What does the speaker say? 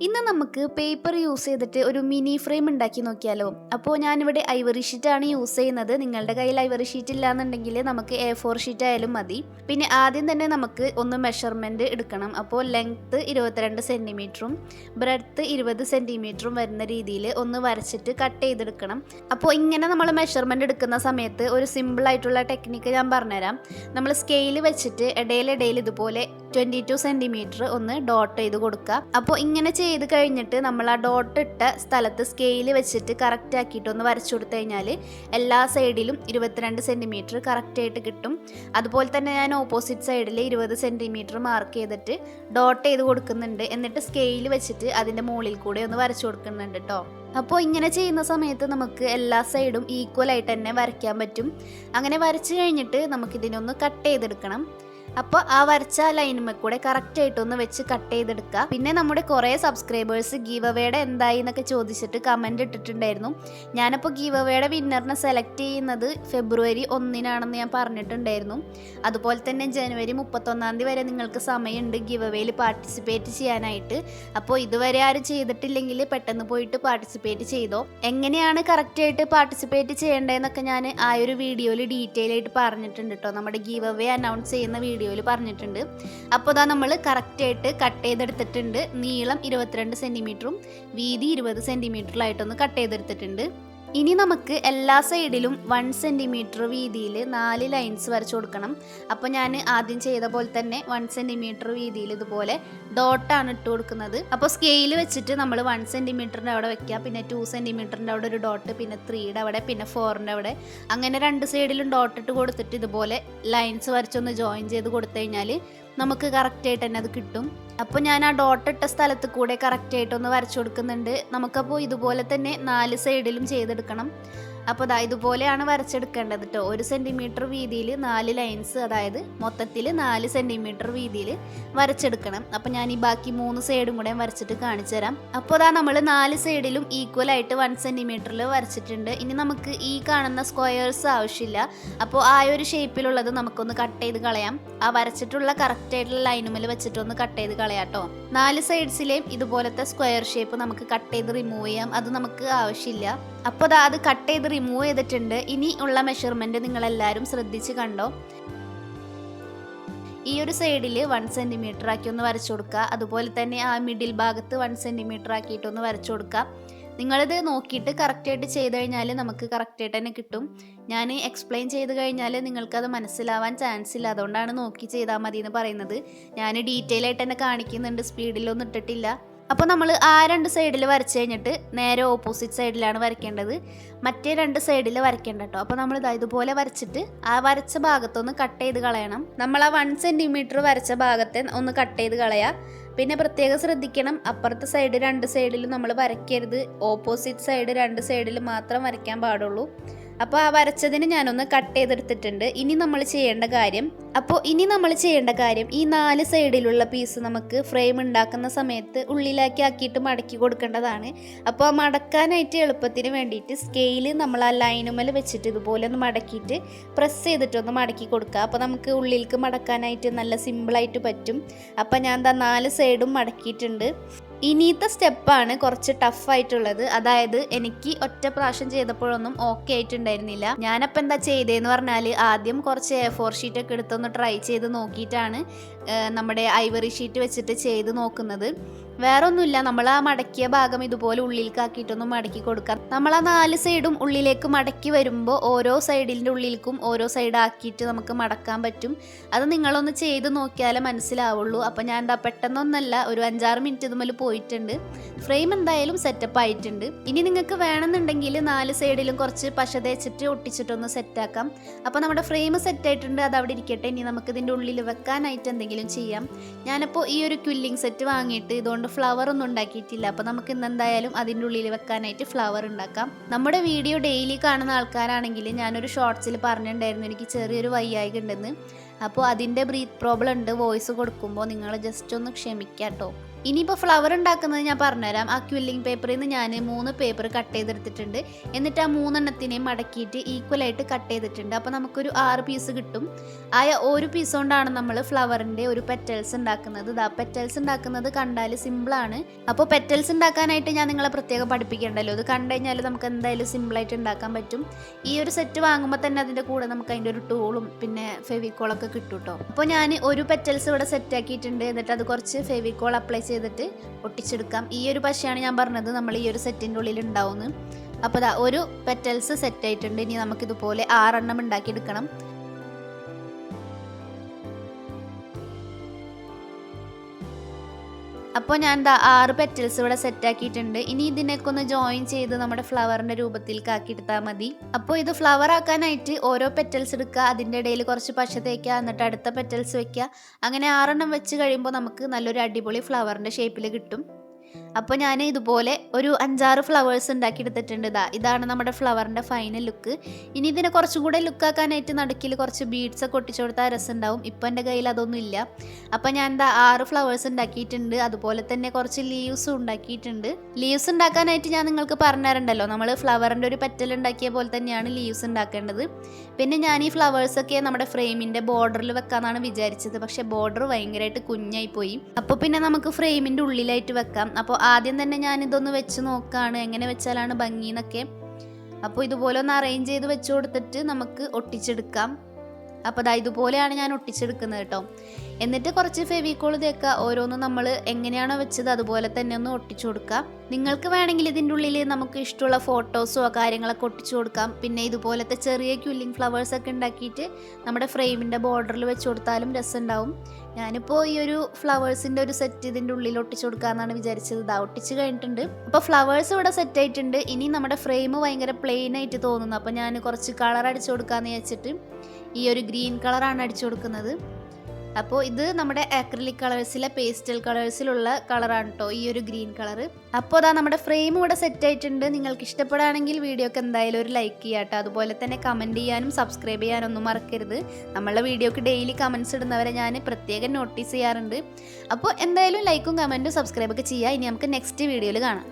ഇന്ന് നമുക്ക് paper use ചെയ്തിട്ട് ഒരു മിനി ഫ്രെയിം ഉണ്ടാക്കി നോക്കിയാലോ. അപ്പോൾ ഞാനിവിടെ ഐവറി ഷീറ്റാണ് യൂസ് ചെയ്യുന്നത്. നിങ്ങളുടെ കയ്യിൽ ഐവറി ഷീറ്റ് ഇല്ലാന്നുണ്ടെങ്കിൽ നമുക്ക് A4 ഷീറ്റ് ആയാലും മതി. പിന്നെ ആദ്യം തന്നെ നമുക്ക് ഒന്ന് മെഷർമെൻറ്റ് എടുക്കണം. അപ്പോൾ ലെങ്ത്ത് 22 സെൻറ്റിമീറ്ററും ബ്രെഡ്ത്ത് 20 സെൻറ്റിമീറ്ററും വരുന്ന രീതിയിൽ ഒന്ന് വരച്ചിട്ട് കട്ട് ചെയ്തെടുക്കണം. അപ്പോൾ ഇങ്ങനെ നമ്മൾ മെഷർമെൻറ്റ് എടുക്കുന്ന സമയത്ത് ഒരു സിമ്പിളായിട്ടുള്ള ടെക്നിക്ക് ഞാൻ പറഞ്ഞുതരാം. നമ്മൾ സ്കെയിൽ വെച്ചിട്ട് ഇടയിലിടയിൽ ഇതുപോലെ 22 സെൻറ്റിമീറ്റർ ഒന്ന് ഡോട്ട് ചെയ്ത് കൊടുക്കുക. അപ്പോൾ ഇങ്ങനെ ചെയ്ത് കഴിഞ്ഞിട്ട് നമ്മൾ ആ ഡോട്ട് ഇട്ട സ്ഥലത്ത് സ്കെയിൽ വെച്ചിട്ട് കറക്റ്റ് ആക്കിയിട്ട് ഒന്ന് വരച്ചു കൊടുത്തു കഴിഞ്ഞാൽ എല്ലാ സൈഡിലും 22 സെൻറ്റിമീറ്റർ കറക്റ്റായിട്ട് കിട്ടും. അതുപോലെ തന്നെ ഞാൻ ഓപ്പോസിറ്റ് സൈഡിൽ 20 സെൻറ്റിമീറ്റർ മാർക്ക് ചെയ്തിട്ട് ഡോട്ട് ചെയ്ത് കൊടുക്കുന്നുണ്ട്. എന്നിട്ട് സ്കെയിൽ വെച്ചിട്ട് അതിൻ്റെ മുകളിൽ കൂടെ ഒന്ന് വരച്ചു കൊടുക്കുന്നുണ്ട് കേട്ടോ. അപ്പോൾ ഇങ്ങനെ ചെയ്യുന്ന സമയത്ത് നമുക്ക് എല്ലാ സൈഡും ഈക്വലായിട്ട് തന്നെ വരയ്ക്കാൻ പറ്റും. അങ്ങനെ വരച്ച് കഴിഞ്ഞിട്ട് നമുക്കിതിനൊന്ന് കട്ട് ചെയ്തെടുക്കണം. അപ്പോൾ ആ വരച്ച ലൈനുമേ കൂടെ കറക്റ്റായിട്ടൊന്ന് വെച്ച് കട്ട് ചെയ്തെടുക്കുക. പിന്നെ നമ്മുടെ കുറേ സബ്സ്ക്രൈബേഴ്സ് ഗീവ് അവേയുടെ എന്തായി എന്നൊക്കെ ചോദിച്ചിട്ട് കമൻറ്റ് ഇട്ടിട്ടുണ്ടായിരുന്നു. ഞാനപ്പോൾ ഗീവ് അവേയുടെ വിന്നറിനെ സെലക്ട് ചെയ്യുന്നത് ഫെബ്രുവരി 1 ഞാൻ പറഞ്ഞിട്ടുണ്ടായിരുന്നു. അതുപോലെ തന്നെ ജനുവരി 31 വരെ നിങ്ങൾക്ക് സമയമുണ്ട് ഗീവ് അവേയിൽ പാർട്ടിസിപ്പേറ്റ് ചെയ്യാനായിട്ട്. അപ്പോൾ ഇതുവരെ ആരും ചെയ്തിട്ടില്ലെങ്കിൽ പെട്ടെന്ന് പോയിട്ട് പാർട്ടിസിപ്പേറ്റ് ചെയ്തോ. എങ്ങനെയാണ് കറക്റ്റായിട്ട് പാർട്ടിസിപ്പേറ്റ് ചെയ്യേണ്ടതെന്നൊക്കെ ഞാൻ ആ ഒരു വീഡിയോയിൽ ഡീറ്റെയിൽ ആയിട്ട് പറഞ്ഞിട്ടുണ്ട് കേട്ടോ. നമ്മുടെ ഗീവ് അവേ അനൗൺസ് ചെയ്യുന്ന വീഡിയോയിൽ പറഞ്ഞിട്ടുണ്ട്. അപ്പോൾ ഇതാ നമ്മൾ കറക്റ്റായിട്ട് കട്ട് ചെയ്തെടുത്തിട്ടുണ്ട്. നീളം 22 സെൻറ്റിമീറ്ററും വീതി 20 സെൻറ്റിമീറ്ററിലായിട്ടൊന്ന് കട്ട് ചെയ്തെടുത്തിട്ടുണ്ട്. ഇനി നമുക്ക് എല്ലാ സൈഡിലും 1 സെൻറ്റിമീറ്റർ വീതിയിൽ 4 ലൈൻസ് വരച്ചു കൊടുക്കണം. അപ്പോൾ ഞാൻ ആദ്യം ചെയ്ത പോലെ തന്നെ 1 സെൻറ്റിമീറ്റർ വീതിയിൽ ഇതുപോലെ ഡോട്ടാണ് ഇട്ട് കൊടുക്കുന്നത്. അപ്പോൾ സ്കെയിൽ വെച്ചിട്ട് നമ്മൾ 1 സെൻറ്റിമീറ്ററിൻ്റെ അവിടെ വെക്കുക, പിന്നെ 2 സെൻറ്റിമീറ്ററിൻ്റെ അവിടെ ഒരു ഡോട്ട്, പിന്നെ 3യുടെ അവിടെ, പിന്നെ 4ൻ്റെ അവിടെ, അങ്ങനെ 2 സൈഡിലും ഡോട്ട് ഇട്ട് കൊടുത്തിട്ട് ഇതുപോലെ ലൈൻസ് വരച്ചൊന്ന് ജോയിൻ ചെയ്ത് കൊടുത്തു കഴിഞ്ഞാൽ നമുക്ക് കറക്റ്റായിട്ട് തന്നെ അത് കിട്ടും. അപ്പോൾ ഞാൻ ആ ഡോട്ട് ഇട്ട സ്ഥലത്ത് കൂടെ കറക്റ്റായിട്ടൊന്ന് വരച്ചു കൊടുക്കുന്നുണ്ട്. നമുക്കപ്പോൾ ഇതുപോലെ തന്നെ 4 സൈഡിലും ചെയ്തെടുക്കണം. അപ്പോൾ ഇതുപോലെയാണ് വരച്ചെടുക്കേണ്ടത് കേട്ടോ. 1 സെൻറ്റിമീറ്റർ വീതിയിൽ 4 ലൈൻസ്, അതായത് മൊത്തത്തിൽ 4 സെൻറ്റിമീറ്റർ വീതിയിൽ വരച്ചെടുക്കണം. അപ്പോൾ ഞാൻ ഈ ബാക്കി 3 സൈഡും കൂടെ വരച്ചിട്ട് കാണിച്ചു തരാം. അപ്പോൾ നമ്മൾ 4 സൈഡിലും ഈക്വലായിട്ട് 1 സെൻറ്റിമീറ്ററിൽ വരച്ചിട്ടുണ്ട്. ഇനി നമുക്ക് ഈ കാണുന്ന സ്ക്വയേഴ്സ് ആവശ്യമില്ല. അപ്പോൾ ആ ഒരു ഷേപ്പിലുള്ളത് നമുക്കൊന്ന് കട്ട് ചെയ്ത് കളയാം. ആ വരച്ചിട്ടുള്ള കറക്റ്റായിട്ടുള്ള ലൈനുമേൽ വെച്ചിട്ടൊന്ന് കട്ട് ചെയ്ത് കളയാം കേട്ടോ. 4 സൈഡ്സിലെയും ഇതുപോലത്തെ സ്ക്വയർ ഷേപ്പ് നമുക്ക് കട്ട് ചെയ്ത് റിമൂവ് ചെയ്യാം. അത് നമുക്ക് ആവശ്യമില്ല. അപ്പോൾ അത് കട്ട് ചെയ്ത് റിമൂവ് ചെയ്തിട്ടുണ്ട്. ഇനി ഉള്ള മെഷർമെൻറ്റ് നിങ്ങളെല്ലാവരും ശ്രദ്ധിച്ച് കണ്ടോ. ഈ ഒരു സൈഡിൽ 1 സെൻറ്റിമീറ്റർ ആക്കി ഒന്ന് വരച്ചു കൊടുക്കുക. അതുപോലെ തന്നെ ആ മിഡിൽ ഭാഗത്ത് 1 സെൻറ്റിമീറ്റർ ആക്കിയിട്ടൊന്ന് വരച്ചു കൊടുക്കുക. നിങ്ങളിത് നോക്കിയിട്ട് കറക്റ്റായിട്ട് ചെയ്ത് കഴിഞ്ഞാൽ നമുക്ക് കറക്റ്റായിട്ട് തന്നെ കിട്ടും. ഞാൻ എക്സ്പ്ലെയിൻ ചെയ്ത് കഴിഞ്ഞാൽ നിങ്ങൾക്കത് മനസ്സിലാവാൻ ചാൻസ് ഇല്ല. അതുകൊണ്ടാണ് നോക്കി ചെയ്താൽ മതി എന്ന് പറയുന്നത്. ഞാൻ ഡീറ്റെയിൽ ആയിട്ട് തന്നെ കാണിക്കുന്നുണ്ട്, സ്പീഡിലൊന്നും ഇട്ടിട്ടില്ല. അപ്പോൾ നമ്മൾ ആ 2 സൈഡിൽ വരച്ച് കഴിഞ്ഞിട്ട് നേരെ ഓപ്പോസിറ്റ് സൈഡിലാണ് വരയ്ക്കേണ്ടത്. മറ്റേ 2 സൈഡിൽ വരയ്ക്കേണ്ട കേട്ടോ. അപ്പോൾ നമ്മൾ ഇതുപോലെ വരച്ചിട്ട് ആ വരച്ച ഭാഗത്തൊന്ന് കട്ട് ചെയ്ത് കളയണം. നമ്മൾ ആ 1 സെൻറ്റിമീറ്റർ വരച്ച ഭാഗത്തെ ഒന്ന് കട്ട് ചെയ്ത് കളയാം. പിന്നെ പ്രത്യേകം ശ്രദ്ധിക്കണം, അപ്പുറത്തെ സൈഡ് 2 സൈഡിലും നമ്മൾ വരയ്ക്കരുത്. ഓപ്പോസിറ്റ് സൈഡ് 2 സൈഡിൽ മാത്രം വരയ്ക്കാൻ പാടുള്ളൂ. അപ്പോൾ ആ വരച്ചതിന് ഞാനൊന്ന് കട്ട് ചെയ്തെടുത്തിട്ടുണ്ട്. ഇനി നമ്മൾ ചെയ്യേണ്ട കാര്യം ഈ 4 സൈഡിലുള്ള പീസ് നമുക്ക് ഫ്രെയിം ഉണ്ടാക്കുന്ന സമയത്ത് ഉള്ളിലാക്കി ആക്കിയിട്ട് മടക്കി കൊടുക്കേണ്ടതാണ്. അപ്പോൾ ആ മടക്കാനായിട്ട് എളുപ്പത്തിന് വേണ്ടിയിട്ട് സ്കെയിൽ നമ്മൾ ആ ലൈനുമേൽ വെച്ചിട്ട് ഇതുപോലെ ഒന്ന് മടക്കിയിട്ട് പ്രസ് ചെയ്തിട്ടൊന്ന് മടക്കി കൊടുക്കുക. അപ്പോൾ നമുക്ക് ഉള്ളിലേക്ക് മടക്കാനായിട്ട് നല്ല സിമ്പിളായിട്ട് പറ്റും. അപ്പോൾ ഞാൻ 4 സൈഡും മടക്കിയിട്ടുണ്ട്. ഇനിയത്തെ സ്റ്റെപ്പാണ് കുറച്ച് ടഫായിട്ടുള്ളത്. അതായത് എനിക്ക് ഒറ്റ പ്രാവശ്യം ചെയ്തപ്പോഴൊന്നും ഓക്കെ ആയിട്ടുണ്ടായിരുന്നില്ല. ഞാനപ്പോൾ എന്താ ചെയ്തതെന്ന് പറഞ്ഞാൽ ആദ്യം കുറച്ച് A4 ഷീറ്റൊക്കെ എടുത്തൊന്ന് ട്രൈ ചെയ്ത് നോക്കിയിട്ടാണ് നമ്മുടെ ഐവറി ഷീറ്റ് വെച്ചിട്ട് ചെയ്ത് നോക്കുന്നത്. വേറെ ഒന്നുമില്ല, നമ്മൾ ആ മടക്കിയ ഭാഗം ഇതുപോലെ ഉള്ളിലേക്കാക്കിയിട്ടൊന്ന് മടക്കി കൊടുക്കാം. നമ്മൾ ആ 4 സൈഡും ഉള്ളിലേക്ക് മടക്കി വരുമ്പോൾ ഓരോ സൈഡിൻ്റെ ഉള്ളിലേക്കും ഓരോ സൈഡാക്കിയിട്ട് നമുക്ക് മടക്കാൻ പറ്റും. അത് നിങ്ങളൊന്ന് ചെയ്ത് നോക്കിയാലേ മനസ്സിലാവുള്ളൂ. അപ്പോൾ ഞാൻ പെട്ടെന്നൊന്നല്ല, ഒരു 5-6 മിനിറ്റ് ഇതുമേൽ പോയിട്ടുണ്ട്. ഫ്രെയിം എന്തായാലും സെറ്റപ്പ് ആയിട്ടുണ്ട്. ഇനി നിങ്ങൾക്ക് വേണമെന്നുണ്ടെങ്കിൽ 4 സൈഡിലും കുറച്ച് പശ തേച്ചിട്ട് ഒട്ടിച്ചിട്ടൊന്ന് സെറ്റാക്കാം. അപ്പോൾ നമ്മുടെ ഫ്രെയിം സെറ്റായിട്ടുണ്ട്, അത് അവിടെ ഇരിക്കട്ടെ. ഇനി നമുക്ക് ഇതിൻ്റെ ഉള്ളിൽ വെക്കാനായിട്ട് എന്തെങ്കിലും ചെയ്യാം. ഞാനപ്പോൾ ഈ ഒരു ക്വില്ലിങ് സെറ്റ് വാങ്ങിയിട്ട് ഇതുകൊണ്ട് ഫ്ലവർ ഒന്നും ഉണ്ടാക്കിയിട്ടില്ല. അപ്പോൾ നമുക്ക് ഇന്ന് എന്തായാലും അതിൻ്റെ ഉള്ളിൽ വെക്കാനായിട്ട് ഫ്ലവർ ഉണ്ടാക്കാം. നമ്മുടെ വീഡിയോ ഡെയിലി കാണുന്ന ആൾക്കാരാണെങ്കിൽ ഞാനൊരു ഷോർട്സിൽ പറഞ്ഞിട്ടുണ്ടായിരുന്നു എനിക്ക് ചെറിയൊരു വയ്യായ്ക ഉണ്ടെന്ന്. അപ്പോൾ അതിൻ്റെ ബ്രീത്ത് പ്രോബ്ലം ഉണ്ട് വോയിസ് കൊടുക്കുമ്പോൾ. നിങ്ങൾ ജസ്റ്റ് ഒന്ന് ക്ഷമിക്കാം കേട്ടോ. ഇനിയിപ്പോൾ ഫ്ലവർ ഉണ്ടാക്കുന്നത് ഞാൻ പറഞ്ഞുതരാം. ആ ക്വില്ലിംഗ് പേപ്പറിൽ നിന്ന് ഞാൻ 3 പേപ്പർ കട്ട് ചെയ്തെടുത്തിട്ടുണ്ട്. എന്നിട്ട് ആ 3 മടക്കിയിട്ട് ഈക്വലായിട്ട് കട്ട് ചെയ്തിട്ടുണ്ട്. അപ്പോൾ നമുക്കൊരു 6 പീസ് കിട്ടും. ആ ഒരു പീസ് കൊണ്ടാണ് നമ്മൾ ഫ്ലവറിൻ്റെ ഒരു പെറ്റൽസ് ഉണ്ടാക്കുന്നത്. പെറ്റൽസ് ഉണ്ടാക്കുന്നത് കണ്ടാൽ സിമ്പിളാണ്. അപ്പോൾ പെറ്റൽസ് ഉണ്ടാക്കാനായിട്ട് ഞാൻ നിങ്ങളെ പ്രത്യേകം പഠിപ്പിക്കേണ്ടല്ലോ. ഇത് കണ്ടു കഴിഞ്ഞാൽ നമുക്ക് എന്തായാലും സിമ്പിളായിട്ട് ഉണ്ടാക്കാൻ പറ്റും. ഈ ഒരു സെറ്റ് വാങ്ങുമ്പോൾ തന്നെ അതിൻ്റെ കൂടെ നമുക്ക് അതിൻ്റെ ഒരു ടൂളും പിന്നെ ഫെവിക്കോളൊക്കെ കിട്ടും കേട്ടോ. അപ്പോൾ ഞാൻ ഒരു പെറ്റൽസ് ഇവിടെ സെറ്റ് ആക്കിയിട്ടുണ്ട്. എന്നിട്ട് അത് കുറച്ച് ഫെവിക്കോൾ അപ്ലൈ ചെയ്തിട്ട് ഒട്ടിച്ചെടുക്കാം. ഈ ഒരു പശയാണ് ഞാൻ പറഞ്ഞത് നമ്മൾ ഈ ഒരു സെറ്റിൻ്റെ ഉള്ളിൽ ഉണ്ടാവുന്നു. അപ്പോൾ ഒരു പെറ്റൽസ് സെറ്റ് ആയിട്ടുണ്ട്. ഇനി നമുക്കിതുപോലെ 6 ഉണ്ടാക്കിയെടുക്കണം. അപ്പോൾ ഞാൻ 6 പെറ്റൽസ് ഇവിടെ സെറ്റ് ആക്കിയിട്ടുണ്ട്. ഇനി ഇതിനൊക്കെ ഒന്ന് ജോയിൻ ചെയ്ത് നമ്മുടെ ഫ്ലവറിൻ്റെ രൂപത്തിലേക്ക് ആക്കിയെടുത്താൽ മതി. അപ്പോൾ ഇത് ഫ്ലവർ ആക്കാനായിട്ട് ഓരോ പെറ്റൽസ് എടുക്കുക, അതിൻ്റെ ഇടയിൽ കുറച്ച് പശ തേക്കുക, എന്നിട്ട് അടുത്ത പെറ്റൽസ് വെക്കുക. അങ്ങനെ 6 വെച്ച് കഴിയുമ്പോൾ നമുക്ക് നല്ലൊരു അടിപൊളി ഫ്ലവറിൻ്റെ ഷേപ്പിൽ കിട്ടും. അപ്പോൾ ഞാൻ ഇതുപോലെ ഒരു 5-6 ഫ്ലവേഴ്സ് ഉണ്ടാക്കിയെടുത്തിട്ടുണ്ട്. ഇതാണ് നമ്മുടെ ഫ്ലവറിൻ്റെ ഫൈനൽ ലുക്ക്. ഇനി ഇതിനെ കുറച്ചും കൂടെ ലുക്കാക്കാനായിട്ട് നടുക്കിൽ കുറച്ച് ബീഡ്സ് ഒക്കെ ഒട്ടിച്ചു കൊടുത്താൽ രസമുണ്ടാവും. ഇപ്പോൾ എൻ്റെ കയ്യിൽ അതൊന്നും ഇല്ല. അപ്പോൾ ഞാൻ 6 ഫ്ലവേഴ്സ് ഉണ്ടാക്കിയിട്ടുണ്ട്. അതുപോലെ തന്നെ കുറച്ച് ലീവ്സും ഉണ്ടാക്കിയിട്ടുണ്ട്. ലീവ്സ് ഉണ്ടാക്കാനായിട്ട് ഞാൻ നിങ്ങൾക്ക് പറഞ്ഞിട്ടുണ്ടല്ലോ, നമ്മൾ ഫ്ലവറിൻ്റെ ഒരു പെറ്റൽ ഉണ്ടാക്കിയ പോലെ തന്നെയാണ് ലീവ്സ് ഉണ്ടാക്കേണ്ടത്. പിന്നെ ഞാൻ ഈ ഫ്ലവേഴ്സൊക്കെ നമ്മുടെ ഫ്രെയിമിൻ്റെ ബോർഡറിൽ വെക്കാമെന്നാണ് വിചാരിച്ചത്. പക്ഷേ ബോർഡർ ഭയങ്കരമായിട്ട് കുഞ്ഞായിപ്പോയി. അപ്പോൾ പിന്നെ നമുക്ക് ഫ്രെയിമിൻ്റെ ഉള്ളിലായിട്ട് വെക്കാം. അപ്പോൾ ആദ്യം തന്നെ ഞാനിതൊന്ന് വെച്ച് നോക്കുകയാണ് എങ്ങനെ വെച്ചാലാണ് ഭംഗി എന്നൊക്കെ. അപ്പോൾ ഇതുപോലെ ഒന്ന് അറേഞ്ച് ചെയ്ത് വെച്ച് കൊടുത്തിട്ട് നമുക്ക് ഒട്ടിച്ചെടുക്കാം. അപ്പോൾ ഇതുപോലെയാണ് ഞാൻ ഒട്ടിച്ചെടുക്കുന്നത് കേട്ടോ. എന്നിട്ട് കുറച്ച് ഫെവിക്കോൾ തേക്കുക. ഓരോന്നും നമ്മൾ എങ്ങനെയാണോ വെച്ചത് അതുപോലെ തന്നെ ഒന്ന് ഒട്ടിച്ചു കൊടുക്കുക. നിങ്ങൾക്ക് വേണമെങ്കിൽ ഇതിൻ്റെ ഉള്ളിൽ നമുക്ക് ഇഷ്ടമുള്ള ഫോട്ടോസോ കാര്യങ്ങളൊക്കെ ഒട്ടിച്ചു കൊടുക്കാം. പിന്നെ ഇതുപോലത്തെ ചെറിയ ക്വില്ലിംഗ് ഫ്ലവേഴ്സൊക്കെ ഉണ്ടാക്കിയിട്ട് നമ്മുടെ ഫ്രെയിമിൻ്റെ ബോർഡറിൽ വെച്ച് കൊടുത്താലും രസമുണ്ടാവും. ഞാനിപ്പോൾ ഈ ഒരു ഫ്ലവേഴ്സിൻ്റെ ഒരു സെറ്റ് ഇതിൻ്റെ ഉള്ളിൽ ഒട്ടിച്ചു കൊടുക്കാമെന്നാണ് വിചാരിച്ചത്. ഒട്ടിച്ച് കഴിഞ്ഞിട്ടുണ്ട്. അപ്പോൾ ഫ്ലവേഴ്സ് ഇവിടെ സെറ്റ് ആയിട്ടുണ്ട്. ഇനി നമ്മുടെ ഫ്രെയിം ഭയങ്കര പ്ലെയിൻ ആയിട്ട് തോന്നുന്നു. അപ്പോൾ ഞാൻ കുറച്ച് കളർ അടിച്ചു കൊടുക്കാമെന്ന് വെച്ചിട്ട് ഈ ഒരു ഗ്രീൻ കളറാണ് അടിച്ചു കൊടുക്കുന്നത്. അപ്പോൾ ഇത് നമ്മുടെ അക്രിലിക് കളേഴ്സിലെ പേസ്റ്റൽ കളേഴ്സിലുള്ള കളറാണ് കേട്ടോ ഈ ഒരു ഗ്രീൻ കളറ്. അപ്പോൾ നമ്മുടെ ഫ്രെയിം ഇവിടെ സെറ്റ് ആയിട്ടുണ്ട്. നിങ്ങൾക്ക് ഇഷ്ടപ്പെടുകയാണെങ്കിൽ വീഡിയോക്ക് എന്തായാലും ഒരു ലൈക്ക് ചെയ്യുക കേട്ടോ. അതുപോലെ തന്നെ കമൻറ്റ് ചെയ്യാനും സബ്സ്ക്രൈബ് ചെയ്യാനൊന്നും മറക്കരുത്. നമ്മളുടെ വീഡിയോക്ക് ഡെയിലി കമൻറ്റ്സ് ഇടുന്നവരെ ഞാൻ പ്രത്യേകം നോട്ടീസ് ചെയ്യാറുണ്ട്. അപ്പോൾ എന്തായാലും ലൈക്കും കമൻറ്റും സബ്സ്ക്രൈബൊക്കെ ചെയ്യുക. ഇനി നമുക്ക് നെക്സ്റ്റ് വീഡിയോയിൽ കാണാം.